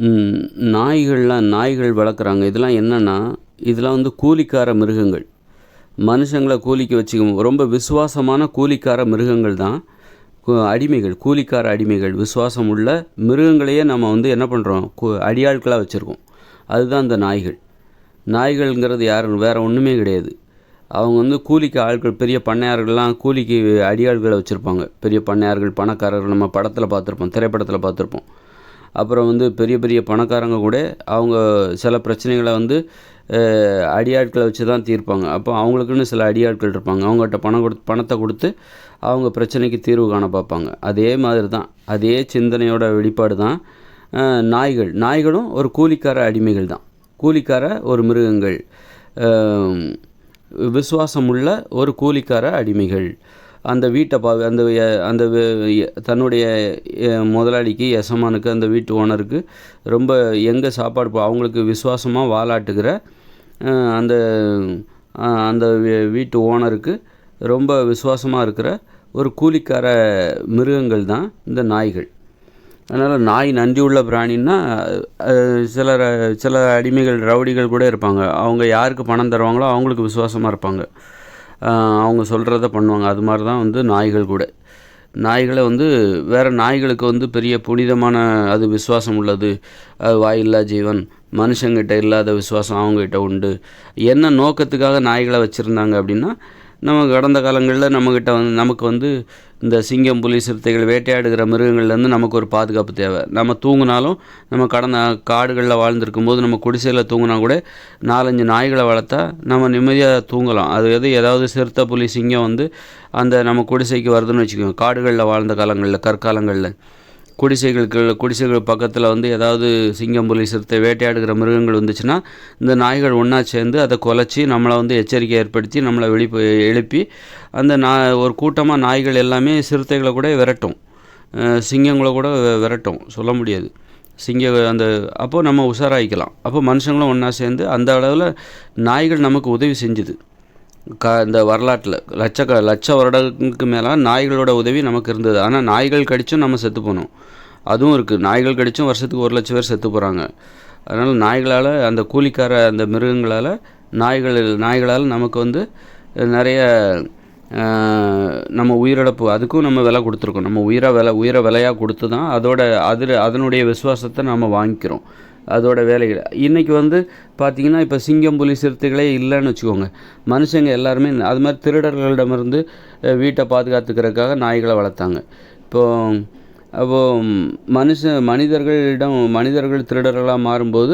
ம், நாய்கள் வளர்க்குறாங்க. இதெல்லாம் என்னென்னா, இதெல்லாம் வந்து கூலிக்கார மிருகங்கள். மனுஷங்கள கூலிக்கு வச்சுக்கும் ரொம்ப விசுவாசமான கூலிக்கார மிருகங்கள் தான் அடிமைகள், கூலிக்கார அடிமைகள். விசுவாசம் உள்ள மிருகங்களையே நம்ம வந்து என்ன பண்ணுறோம், அடியாட்களாக வச்சுருக்கோம். அதுதான் இந்த நாய்கள். நாய்கள்ங்கிறது யாரும் வேறு ஒன்றுமே கிடையாது. அவங்க வந்து கூலிக்கு ஆட்கள், பெரிய பண்ணையார்கள்லாம் கூலிக்கு அடியாட்களை வச்சுருப்பாங்க. பெரிய பண்ணையார்கள், பணக்காரர்கள், நம்ம படத்தில் பார்த்துருப்போம், திரைப்படத்தில் பார்த்துருப்போம். அப்புறம் வந்து பெரிய பெரிய பணக்காரங்க கூட அவங்க சில பிரச்சனைகளை வந்து அடியாட்களை வச்சு தான் தீர்ப்பாங்க. அப்போ அவங்களுக்குன்னு சில அடியாட்கள் இருப்பாங்க. அவங்ககிட்ட பணத்தை கொடுத்து அவங்க பிரச்சனைக்கு தீர்வு காண பார்ப்பாங்க. அதே மாதிரி தான், அதே சிந்தனையோட வெளிப்பாடு தான் நாய்களும் ஒரு கூலிக்கார அடிமைகள் தான். கூலிக்கார ஒரு மிருகங்கள், விசுவாசமுள்ள ஒரு கூலிக்கார அடிமைகள். அந்த வீட்டை அந்த தன்னுடைய முதலாளிக்கு, எசமானுக்கு, அந்த வீட்டு ஓனருக்கு ரொம்ப எங்கே சாப்பாடு அவங்களுக்கு விசுவாசமாக வாலாட்டுகிற அந்த அந்த வீட்டு ஓனருக்கு ரொம்ப விசுவாசமாக இருக்கிற ஒரு கூலிக்கார மிருகங்கள் தான் இந்த நாய்கள். அதனால் நாய் நன்றி உள்ள பிராணின்னா, சில அடிமைகள், ரவுடிகள் கூட இருப்பாங்க. அவங்க யாருக்கு பணம் தருவாங்களோ அவங்களுக்கு விசுவாசமாக இருப்பாங்க. அவங்க சொல்கிறத பண்ணுவாங்க. அது மாதிரி தான் வந்து நாய்கள் கூட. நாய்களை வந்து வேறு நாய்களுக்கு வந்து பெரிய புனிதமான, அது விசுவாசம் உள்ளது, அது வாயில்லா ஜீவன், மனுஷங்கிட்ட இல்லாத விசுவாசம் அவங்ககிட்ட உண்டு. என்ன நோக்கத்துக்காக நாய்களை வச்சுருந்தாங்க அப்படின்னா, நம்ம கடந்த காலங்களில் நமக்கு வந்து இந்த சிங்கம், புலி, சிறுத்தைகள், வேட்டையாடுகிற மிருகங்கள்லேருந்து நமக்கு ஒரு பாதுகாப்பு தேவை. நம்ம தூங்கினாலும், நம்ம காடுகளில் வாழ்ந்துருக்கும் போது நம்ம குடிசையில் தூங்கினா கூட 4-5 நாய்களை வளர்த்தா நம்ம நிம்மதியாக தூங்கலாம். அது ஏதாவது சிறுத்தை, புலி, சிங்கம் வந்து அந்த நம்ம குடிசைக்கு வருதுன்னு வச்சுக்கோங்க. காடுகளில் வாழ்ந்த காலங்களில், கற்காலங்களில் குடிசைகள் பக்கத்தில் வந்து ஏதாவது சிங்கம், புலி, சிறுத்தை, வேட்டையாடுகிற மிருகங்கள் வந்துச்சுன்னா, இந்த நாய்கள் ஒன்றா சேர்ந்து அதை குலைச்சி நம்மளை வந்து எச்சரிக்கை ஏற்படுத்தி நம்மளை எழுப்பி அந்த ஒரு கூட்டமாக நாய்கள் எல்லாமே சிறுத்தைகளை கூட விரட்டும், சிங்கங்களை கூட விரட்டும். சொல்ல முடியாது. அப்போது நம்ம உஷாராயிக்கலாம். அப்போ மனுஷங்களும் ஒன்றா சேர்ந்து அந்த அளவில் நாய்கள் நமக்கு உதவி செஞ்சுது. இந்த வரலாற்றில் லட்ச வருடங்களுக்கு மேலே நாய்களோட உதவி நமக்கு இருந்தது. ஆனால் நாய்கள் கடிச்சும் நம்ம செத்து போனோம். அதுவும் இருக்குது. நாய்கள் கடிச்சும் வருஷத்துக்கு 1 லட்சம் பேர் செத்து போகிறாங்க. அதனால் நாய்களால், அந்த கூலிக்கார அந்த மிருகங்களால், நாய்களால் நமக்கு வந்து நிறைய நம்ம உயிரிழப்பு, அதுக்கும் நம்ம விலை கொடுத்துருக்கோம். நம்ம உயிரை விலையாக கொடுத்து தான் அதனுடைய விசுவாசத்தை நம்ம வாங்கிக்கிறோம். அதோட வேலைகள் இன்றைக்கி வந்து பார்த்திங்கன்னா, இப்போ சிங்கம், புலி, சிறுத்தைகளே இல்லைன்னு வச்சுக்கோங்க. மனுஷங்க எல்லாருமே அது மாதிரி திருடர்களிடமிருந்து வீட்டை பாதுகாத்துக்கிறதுக்காக நாய்களை வளர்த்தாங்க. அப்போது மனிதர்கள் திருடர்களாக மாறும்போது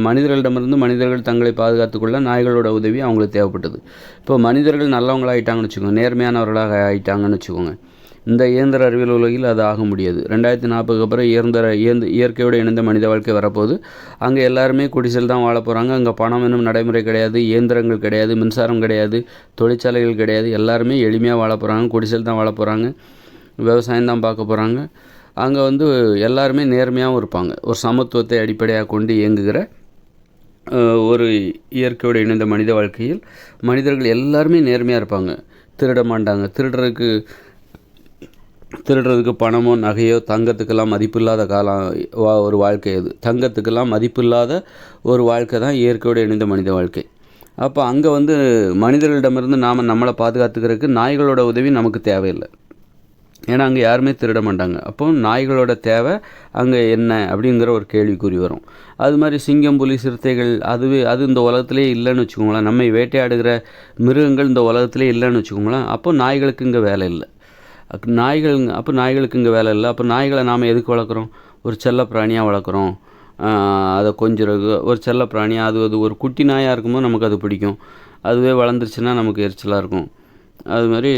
மனிதர்களிடமிருந்து தங்களை பாதுகாத்துக்கொள்ள நாய்களோட உதவி அவங்களுக்கு தேவைப்பட்டது. இப்போ மனிதர்கள் நல்லவங்களாகிட்டாங்கன்னு வச்சுக்கோங்க, நேர்மையானவர்களாக ஆகிட்டாங்கன்னு வச்சுக்கோங்க. இந்த இயந்திர அறிவியல் உலகில் அது ஆக முடியாது. 2040 அப்புறம் இயற்கையோடு இணைந்த மனித வாழ்க்கை வரப்போகுது. அங்கே எல்லாருமே குடிசையில் தான் வாழ போகிறாங்க. அங்கே பணம் என்னும் நடைமுறை கிடையாது, இயந்திரங்கள் கிடையாது, மின்சாரம் கிடையாது, தொழிற்சாலைகள் கிடையாது. எல்லாருமே எளிமையாக வாழ போகிறாங்க, குடிசையில் தான் வாழ போகிறாங்க, விவசாயம் தான் பார்க்க போகிறாங்க. அங்கே வந்து எல்லாருமே நேர்மையாகவும் இருப்பாங்க. ஒரு சமத்துவத்தை அடிப்படையாக கொண்டு இயங்குகிற ஒரு இயற்கையோடு இணைந்த மனித வாழ்க்கையில் மனிதர்கள் எல்லாருமே நேர்மையாக இருப்பாங்க. திருட மாட்டாங்க. திருடுறதுக்கு பணமோ நகையோ தங்கத்துக்கெல்லாம் மதிப்பில்லாத ஒரு வாழ்க்கை அது. தங்கத்துக்கெல்லாம் மதிப்பில்லாத ஒரு வாழ்க்கை தான் இயற்கையோடு இணைந்த மனித வாழ்க்கை. அப்போ அங்கே வந்து மனிதர்களிடமிருந்து நம்மளை பாதுகாத்துக்கிறதுக்கு நாய்களோட உதவி நமக்கு தேவையில்லை. ஏன்னா அங்கே யாருமே திருட மாட்டாங்க. அப்போ நாய்களோட தேவை அங்கே என்ன அப்படிங்கிற ஒரு கேள்விக்குறி வரும். அது மாதிரி சிங்கம், புலி, சிறுத்தைகள் அது இந்த உலகத்திலே இல்லைன்னு வச்சுக்கோங்களேன். நம்மை வேட்டையாடுகிற மிருகங்கள் இந்த உலகத்திலே இல்லைன்னு வச்சுக்கோங்களேன். அப்போ நாய்களுக்கு இங்கே வேலை இல்லை. நாய்களுக்கு இங்கே வேலை இல்லை. அப்போ நாய்களை நாம் எதுக்கு வளர்க்குறோம்? ஒரு செல்ல பிராணியாக வளர்க்குறோம். அதை கொஞ்சம் ஒரு செல்ல பிராணியாக, அது ஒரு குட்டி நாயாக இருக்கும்போது நமக்கு அது பிடிக்கும். அதுவே வளர்ந்துருச்சுன்னா நமக்கு எரிச்சலாக இருக்கும். அது மாதிரி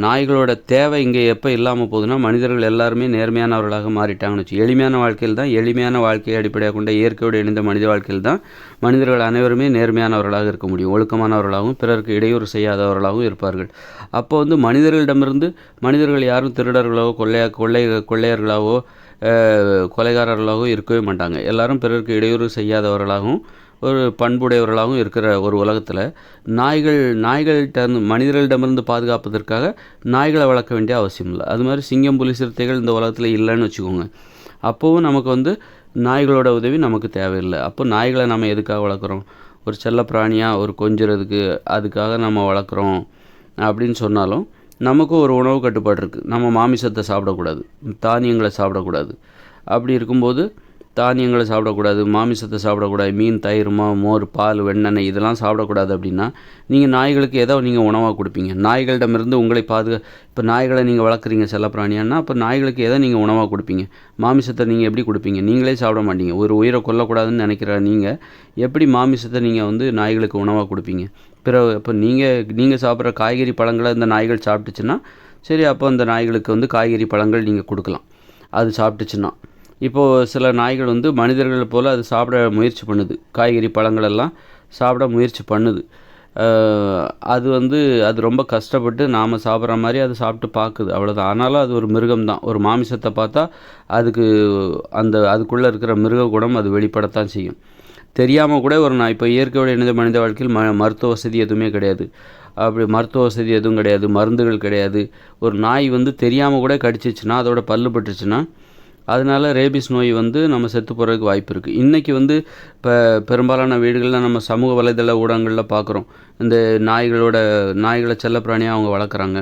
நாய்களோட தேவை இங்கே எப்போ இல்லாமல் போகுதுன்னா, மனிதர்கள் எல்லாருமே நேர்மையானவர்களாக மாறிட்டாங்கன்னு வச்சு. எளிமையான வாழ்க்கையை அடிப்படையாக கொண்ட இயற்கையோடு இணைந்த மனித வாழ்க்கையில் தான் மனிதர்கள் அனைவருமே நேர்மையானவர்களாக இருக்க முடியும். ஒழுக்கமானவர்களாகவும் பிறருக்கு இடையூறு செய்யாதவர்களாகவும் இருப்பார்கள். அப்போ வந்து மனிதர்கள் யாரும் திருடர்களோ கொள்ளையர்களாகவோ கொலைகாரர்களாகவோ இருக்கவே மாட்டாங்க. எல்லாரும் பிறருக்கு இடையூறு செய்யாதவர்களாகவும் ஒரு பண்புடையவர்களாகவும் இருக்கிற ஒரு உலகத்தில் மனிதர்களிடமிருந்து பாதுகாப்பதற்காக நாய்களை வளர்க்க வேண்டிய அவசியம் இல்லை. அது மாதிரி சிங்கம், புலி, சிறுத்தைகள் இந்த உலகத்தில் இல்லைன்னு வச்சுக்கோங்க. அப்போவும் நமக்கு வந்து நாய்களோட உதவி நமக்கு தேவையில்லை. அப்போ நாய்களை நம்ம எதுக்காக வளர்க்குறோம்? ஒரு செல்ல பிராணியாக ஒரு கொஞ்சுறதுக்கு அதுக்காக நம்ம வளர்க்குறோம் அப்படின்னு சொன்னாலும் நமக்கும் ஒரு உணவு கட்டுப்பாடு இருக்குது. நம்ம மாமிசத்தை சாப்பிடக்கூடாது, தானியங்களை சாப்பிடக்கூடாது. அப்படி இருக்கும்போது தானியங்களை சாப்பிடக்கூடாது, மாமிசத்தை சாப்பிடக்கூடாது, மீன், தயிர், மோர், பால், வெண்ணெய் இதெல்லாம் சாப்பிடக்கூடாது அப்படின்னா நீங்கள் நாய்களுக்கு எதை நீங்கள் உணவாக கொடுப்பீங்க? நாய்களிடமிருந்து உங்களை இப்போ நாய்களை நீங்கள் வளர்க்குறீங்க செல்லப்பிராணியானா, அப்போ நாய்களுக்கு எதை நீங்கள் உணவாக கொடுப்பீங்க? மாமிசத்தை நீங்கள் எப்படி கொடுப்பீங்க? நீங்களே சாப்பிட மாட்டீங்க. ஒரு உயிரை கொல்லக்கூடாதுன்னு நினைக்கிற நீங்கள் எப்படி மாமிசத்தை நீங்கள் வந்து நாய்களுக்கு உணவாக கொடுப்பீங்க? இப்போ நீங்கள் சாப்பிட்ற காய்கறி பழங்களை இந்த நாய்கள் சாப்பிட்டுச்சுன்னா சரி, அப்போ அந்த நாய்களுக்கு வந்து காய்கறி பழங்கள் நீங்கள் கொடுக்கலாம், அது சாப்பிட்டுச்சுன்னா. இப்போது சில நாய்கள் வந்து மனிதர்கள் போல் அது சாப்பிட முயற்சி பண்ணுது, காய்கறி பழங்களெல்லாம் சாப்பிட முயற்சி பண்ணுது. அது வந்து அது ரொம்ப கஷ்டப்பட்டு நாம் சாப்பிட்ற மாதிரி அது சாப்பிட்டு பார்க்குது, அவ்வளோதான். ஆனாலும் அது ஒரு மிருகம்தான். ஒரு மாமிசத்தை பார்த்தா அதுக்கு அதுக்குள்ளே இருக்கிற மிருக குணம் அது வெளிப்படத்தான் செய்யும். தெரியாமல் கூட ஒரு நாய், இப்போ இயற்கையோடு இணைந்த மனித வாழ்க்கையில் மருத்துவ வசதி எதுவுமே கிடையாது. அப்படி மருத்துவ வசதி எதுவும் கிடையாது, மருந்துகள் கிடையாது. ஒரு நாய் வந்து தெரியாமல் கூட கடிச்சிச்சுன்னா, அதோட பல்லு பட்டுச்சுன்னா அதனால் ரேபிஸ் நோய் வந்து நம்ம செத்து போகிறதுக்கு வாய்ப்பு இருக்குது. இன்றைக்கி வந்து இப்போ பெரும்பாலான வீடுகளில் நம்ம சமூக வலைதள ஊடகங்களில் பார்க்குறோம், இந்த நாய்களை செல்லப்பிராணியாக அவங்க வளர்க்குறாங்க.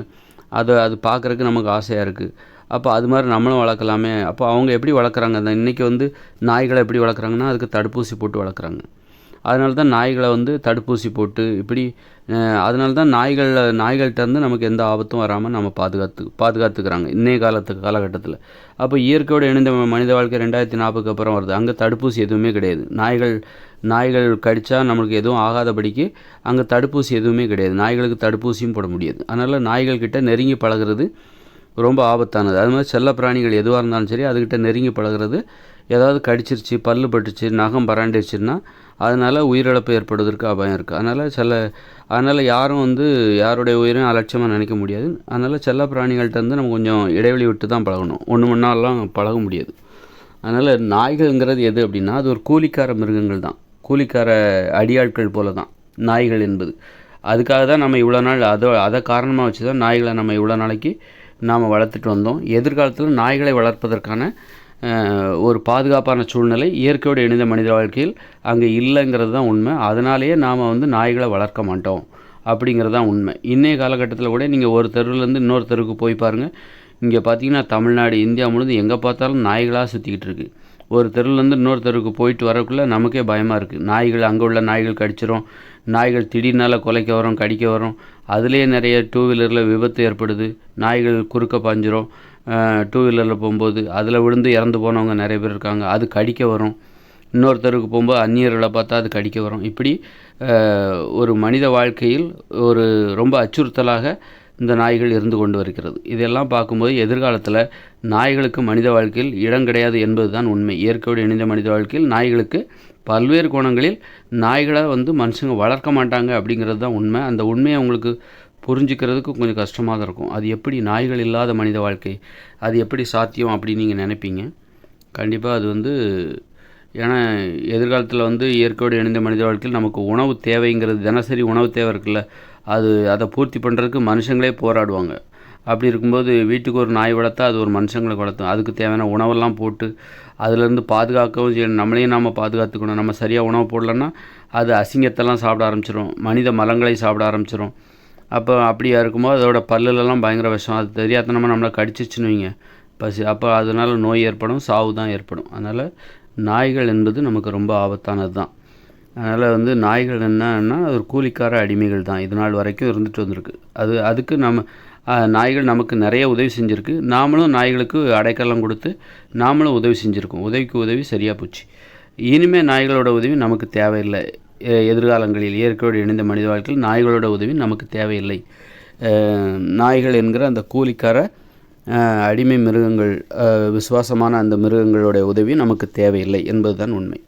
அது பார்க்குறதுக்கு நமக்கு ஆசையாக இருக்குது. அப்போ அது மாதிரி நம்மளும் வளர்க்கலாமே. அப்போ அவங்க எப்படி வளர்க்குறாங்க? இன்றைக்கி வந்து நாய்களை எப்படி வளர்க்குறாங்கன்னா அதுக்கு தடுப்பூசி போட்டு வளர்க்குறாங்க. அதனால தான் நாய்களை வந்து தடுப்பூசி போட்டு இப்படி அதனால தான் நாய்கள்கிட்டருந்து நமக்கு எந்த ஆபத்தும் வராமல் நம்ம பாதுகாத்துக்கிறாங்க இன்றைய காலகட்டத்தில். அப்போ இயற்கையோடு இணைந்த மனித வாழ்க்கை 2040 அப்புறம் வருது. அங்கே தடுப்பூசி எதுவுமே கிடையாது. நாய்கள் கடித்தா நம்மளுக்கு எதுவும் ஆகாதபடிக்கு அங்கே தடுப்பூசி எதுவுமே கிடையாது. நாய்களுக்கு தடுப்பூசியும் போட முடியாது. அதனால் நாய்கள்கிட்ட நெருங்கி பழகிறது ரொம்ப ஆபத்தானது. அது மாதிரி செல்ல பிராணிகள் எதுவாக இருந்தாலும் சரி, அதுக்கிட்ட நெருங்கி பழகிறது, ஏதாவது கடிச்சிருச்சு, பல்லு பட்டுச்சு, நகம் பராண்டிடுச்சுன்னா அதனால் உயிரிழப்பு ஏற்படுவதற்கு அபாயம் இருக்குது. அதனால் யாரும் வந்து யாருடைய உயிரையும் அலட்சியமாக நினைக்க முடியாது. அதனால் செல்ல பிராணிகள்கிட்ட வந்து நம்ம கொஞ்சம் இடைவெளி விட்டு தான் பழகணும். ஒன்று முன்னாலாம் பழக முடியாது. அதனால் நாய்கள்ங்கிறது எது அப்படின்னா அது ஒரு கூலிக்கார மிருகங்கள் தான், கூலிக்கார அடியாட்கள் போல தான் நாய்கள் என்பது. அதுக்காக தான் நம்ம இவ்வளோ நாள் அதை காரணமாக வச்சு தான் நாய்களை நம்ம இவ்வளோ நாளைக்கு நாம் வளர்த்துட்டு வந்தோம். எதிர்காலத்தில் நாய்களை வளர்ப்பதற்கான ஒரு பாதுகாப்பான சூழ்நிலை இயற்கையோடு இணைந்த மனித வாழ்க்கையில் அங்கே இல்லைங்கிறது தான் உண்மை. அதனாலேயே நாம் வந்து நாய்களை வளர்க்க மாட்டோம் அப்படிங்கிறது தான் உண்மை. இன்றைய காலகட்டத்தில் கூட நீங்கள் ஒரு தெருவிலேருந்து இன்னொரு தெருவுக்கு போய் பாருங்கள். இங்கே பார்த்தீங்கன்னா தமிழ்நாடு, இந்தியா முழுவதும் எங்கே பார்த்தாலும் நாய்களாக சுற்றிக்கிட்டு இருக்குது. ஒரு தெருவிலேருந்து இன்னொரு தெருவுக்கு போயிட்டு வரக்குள்ளே நமக்கே பயமாக இருக்குது. அங்கே உள்ள நாய்கள் கடிச்சிரும், நாய்கள் திடீர்னால கொலைக்க வரும், கடிக்க வரும். அதுலேயே நிறைய டூ வீலரில் விபத்து ஏற்படுது, நாய்கள் குறுக்க பாஞ்சிரும். டூ வீலரில் போகும்போது அதில் விழுந்து இறந்து போனவங்க நிறைய பேர் இருக்காங்க, அது கடிக்க வரும். இன்னொரு தெருவுக்கு போகும்போது அந்நியர்களை பார்த்தா அது கடிக்க வரும். இப்படி ஒரு மனித வாழ்க்கையில் ஒரு ரொம்ப அச்சுறுத்தலாக இந்த நாய்கள் இருந்து கொண்டு வருகிறது. இதெல்லாம் பார்க்கும்போது எதிர்காலத்தில் நாய்களுக்கு மனித வாழ்க்கையில் இடம் கிடையாது என்பது தான் உண்மை. இயற்கையோடு இணைந்த மனித வாழ்க்கையில் நாய்களுக்கு பல்வேறு கோணங்களில் நாய்களை வந்து மனுஷங்க வளர்க்க மாட்டாங்க அப்படிங்கிறது தான் உண்மை. அந்த உண்மையை உங்களுக்கு புரிஞ்சுக்கிறதுக்கு கொஞ்சம் கஷ்டமாக தான் இருக்கும். அது எப்படி நாய்கள் இல்லாத மனித வாழ்க்கை, அது எப்படி சாத்தியம் அப்படின்னு நீங்கள் நினைப்பீங்க. கண்டிப்பாக அது வந்து ஏன்னா எதிர்காலத்தில் வந்து இயற்கையோடு இணைந்த மனித வாழ்க்கையில் நமக்கு உணவு தேவைங்கிறது, தினசரி உணவு தேவை இருக்குல்ல, அதை பூர்த்தி பண்ணுறதுக்கு மனுஷங்களே போராடுவாங்க. அப்படி இருக்கும்போது வீட்டுக்கு ஒரு நாய் வளர்த்தா அது ஒரு மனுஷங்களை வளர்த்தும். அதுக்கு தேவையான உணவெல்லாம் போட்டு அதுலேருந்து பாதுகாக்கவும் செய்யணும். நம்மளையும் நாம் பாதுகாத்துக்கணும். நம்ம சரியாக உணவு போடலன்னா அது அசிங்கத்தெல்லாம் சாப்பிட ஆரம்பிச்சிடும், மனித மலங்களை சாப்பிட ஆரம்பிச்சிடும். அப்போ அப்படியா இருக்கும்போது அதோட பல்லுலலாம் பயங்கர விஷம், அது தெரியாதனமாக நம்மளை கடிச்சிச்சுன்னு வைங்க அப்போ அதனால் நோய் ஏற்படும், சாவு தான் ஏற்படும். அதனால் நாய்கள் என்பது நமக்கு ரொம்ப ஆபத்தானது தான். அதனால் வந்து நாய்கள் என்னன்னா ஒரு கூலிக்கார அடிமைகள் தான், இது நாள் வரைக்கும் இருந்துட்டு வந்திருக்கு. அதுக்கு நாய்கள் நமக்கு நிறைய உதவி செஞ்சுருக்கு. நாமளும் நாய்களுக்கு அடைக்கலம் கொடுத்து நாமளும் உதவி செஞ்சுருக்கோம். உதவிக்கு உதவி சரியாக போச்சு. இனிமேல் நாய்களோட உதவி நமக்கு தேவையில்லை. எதிர்காலங்களில் இயற்கையோடு இணைந்த மனித வாழ்க்கையில் நாய்களோட உதவி நமக்கு தேவையில்லை. நாய்கள் என்கிற அந்த கூலிக்கார அடிமை மிருகங்கள், விசுவாசமான அந்த மிருகங்களுடைய உதவி நமக்கு தேவையில்லை என்பதுதான் உண்மை.